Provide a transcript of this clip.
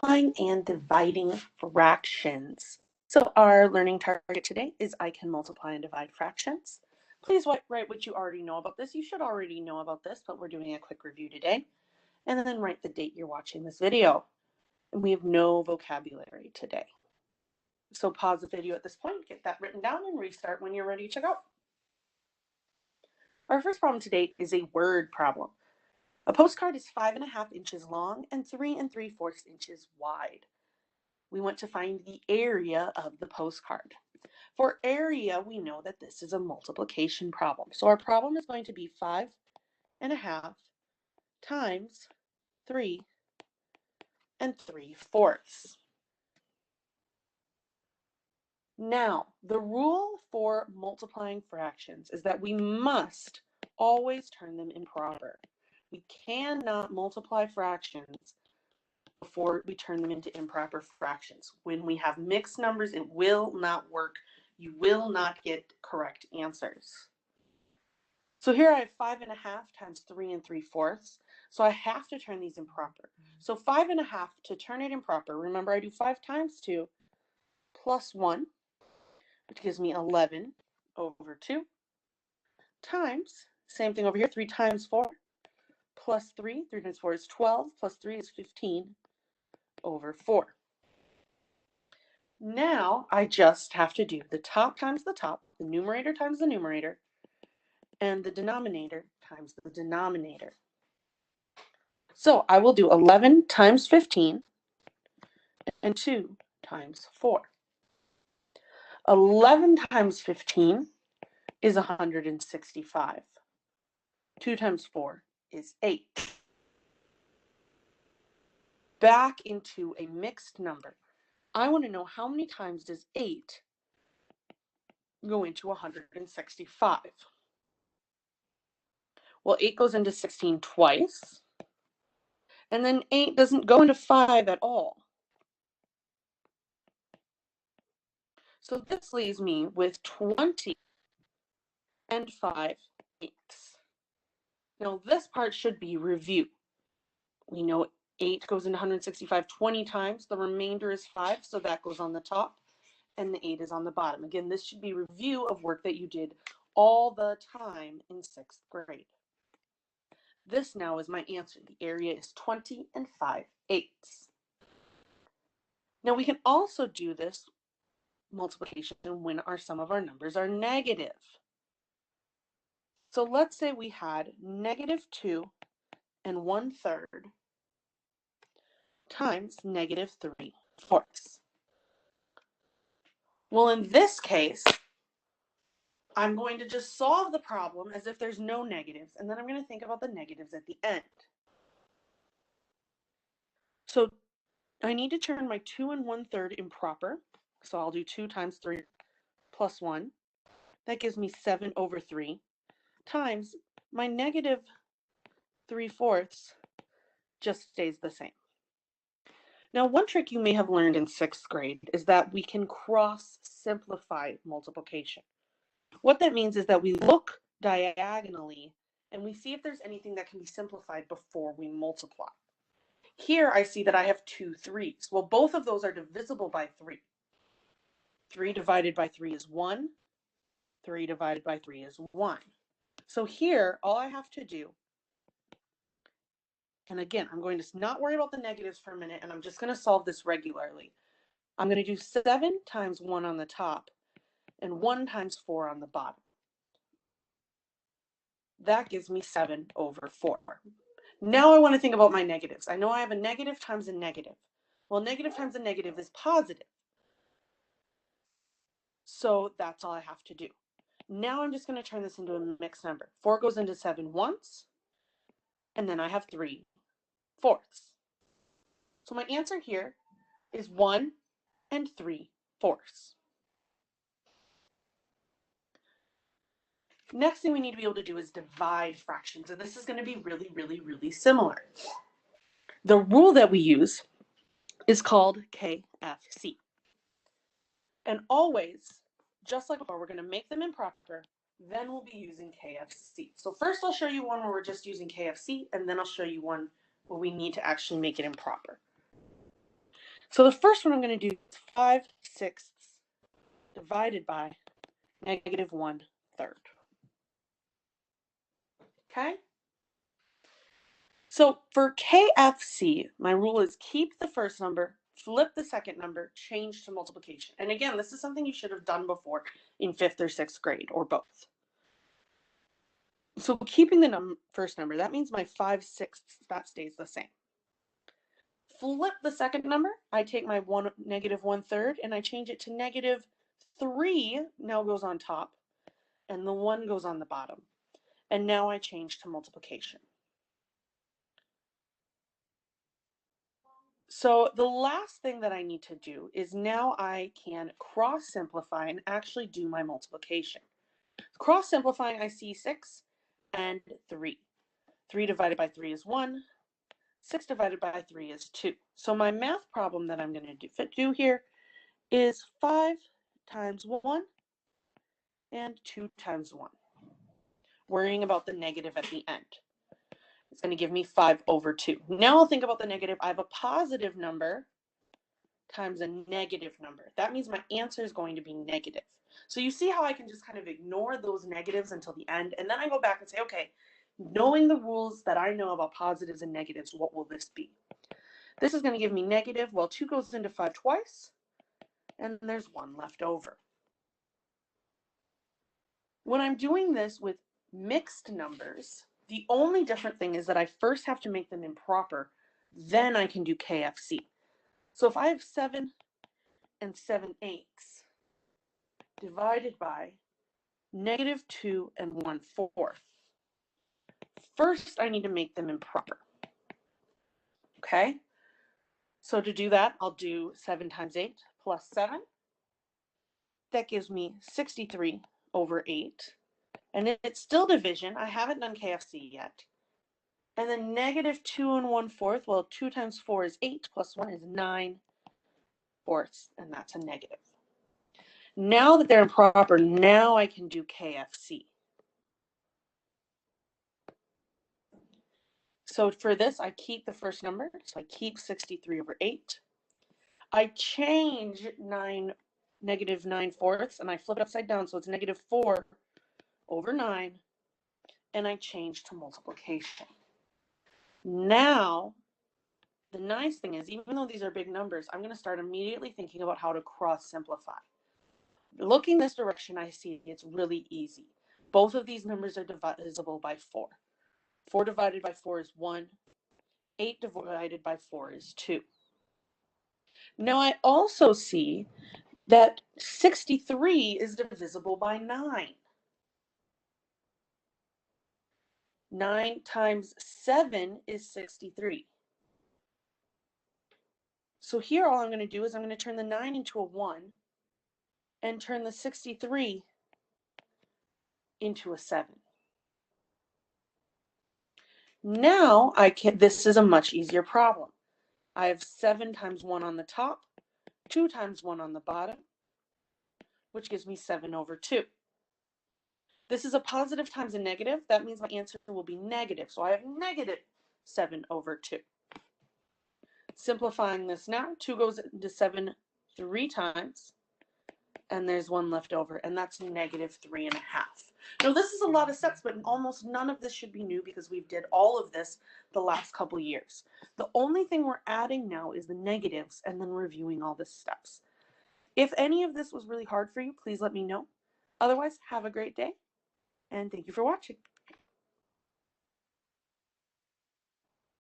multiplying and dividing fractions. So our learning target today is I can multiply and divide fractions. Please write what you already know about this. You should already know about this, but we're doing a quick review today. And then write the date you're watching this video. And we have no vocabulary today. So pause the video at this point, get that written down, and restart when you're ready to go. Our first problem today is a word problem. A postcard is 5.5 inches long and 3 3/4 inches wide. We want to find the area of the postcard. For area, we know that this is a multiplication problem. So our problem is going to be 5.5 times 3 3/4. Now, the rule for multiplying fractions is that we must always turn them improper. We cannot multiply fractions before we turn them into improper fractions. When we have mixed numbers, it will not work. You will not get correct answers. So here I have 5.5 times 3 3/4. So I have to turn these improper. So 5.5, to turn it improper, remember I do 5 times 2 plus 1, which gives me 11 over 2, times, same thing over here, 3 times 4 plus 3, 3 times 4 is 12, plus 3 is 15 over 4. Now I just have to do the top times the top, the numerator times the numerator, and the denominator times the denominator. So I will do 11 times 15 and 2 times 4. 11 times 15 is 165. 2 times 4 is 8. Back into a mixed number. I want to know how many times does 8 go into 165? Well, 8 goes into 16 twice, and then 8 doesn't go into 5 at all. So this leaves me with 20 and 5 eighths. Now this part should be review. We know 8 goes into 165 20 times. The remainder is 5, so that goes on the top, and the 8 is on the bottom. Again, this should be review of work that you did all the time in 6th grade. This now is my answer. The area is 20 and 5 eighths. Now we can also do this multiplication when some of our numbers are negative. So let's say we had -2 and 1/3 times -3/4. Well, in this case, I'm going to just solve the problem as if there's no negatives, and then I'm going to think about the negatives at the end. So I need to turn my 2 and 1/3 improper. So I'll do 2 times 3 plus 1. That gives me 7 over 3 times my -3/4 just stays the same. Now, one trick you may have learned in 6th grade is that we can cross-simplify multiplication. What that means is that we look diagonally and we see if there's anything that can be simplified before we multiply. Here I see that I have 2 3s. Well, both of those are divisible by 3. 3 divided by 3 is 1. 3 divided by 3 is 1. So here, all I have to do, and again, I'm going to not worry about the negatives for a minute, and I'm just going to solve this regularly. I'm going to do 7 times 1 on the top and 1 times 4 on the bottom. That gives me 7 over 4. Now I want to think about my negatives. I know I have a negative times a negative. Well, negative times a negative is positive. So that's all I have to do. Now I'm just going to turn this into a mixed number. 4 goes into 7 once, and then I have 3/4. So my answer here is 1 3/4. Next thing we need to be able to do is divide fractions, and this is going to be really, really, really similar. The rule that we use is called KFC. And always, just like before, we're going to make them improper, then we'll be using KFC. So first I'll show you one where we're just using KFC, and then I'll show you one where we need to actually make it improper. So the first one I'm going to do is 5/6 divided by -1/3. Okay? So for KFC, my rule is keep the first number, flip the second number, change to multiplication. And again, this is something you should have done before in 5th or 6th grade, or both. So keeping the first number, that means my 5/6, that stays the same. Flip the second number, I take my -1/3 and I change it to -3, now goes on top, and the 1 goes on the bottom. And now I change to multiplication. So the last thing that I need to do is now I can cross simplify and actually do my multiplication. Cross simplifying, I see 6 and 3. 3 divided by 3 is 1. 6 divided by 3 is 2. So my math problem that I'm going to do here is 5 times 1 and 2 times 1. Worrying about the negative at the end. It's going to give me 5/2. Now I'll think about the negative. I have a positive number times a negative number. That means my answer is going to be negative. So you see how I can just kind of ignore those negatives until the end, and then I go back and say, okay, knowing the rules that I know about positives and negatives, what will this be? This is going to give me negative. Well, 2 goes into 5 twice, and there's 1 left over. When I'm doing this with mixed numbers, the only different thing is that I first have to make them improper, then I can do KFC. So if I have 7 and 7/8 divided by -2 and 1/4. First, I need to make them improper. Okay? So to do that, I'll do 7 times 8 plus 7. That gives me 63/8. And it's still division. I haven't done KFC yet. And then -2 and 1/4. Well, 2 times 4 is 8, plus 1 is 9/4, and that's a negative. Now that they're improper, now I can do KFC. So for this, I keep the first number. So I keep 63/8. I change -9/4, and I flip it upside down, so it's -4/9, and I change to multiplication. Now, the nice thing is, even though these are big numbers, I'm going to start immediately thinking about how to cross simplify. Looking this direction, I see it's really easy. Both of these numbers are divisible by 4. 4 divided by 4 is 1. 8 divided by 4 is 2. Now I also see that 63 is divisible by 9. 9 times 7 is 63. So here all I'm going to do is I'm going to turn the 9 into a 1 and turn the 63 into a 7. Now this is a much easier problem. I have 7 times 1 on the top, 2 times 1 on the bottom, which gives me 7/2. This is a positive times a negative. That means my answer will be negative. So I have -7/2. Simplifying this now, 2 goes into 7 3 times, and there's 1 left over, and that's -3.5. Now this is a lot of steps, but almost none of this should be new because we've did all of this the last couple years. The only thing we're adding now is the negatives and then reviewing all the steps. If any of this was really hard for you, please let me know. Otherwise, have a great day, and thank you for watching.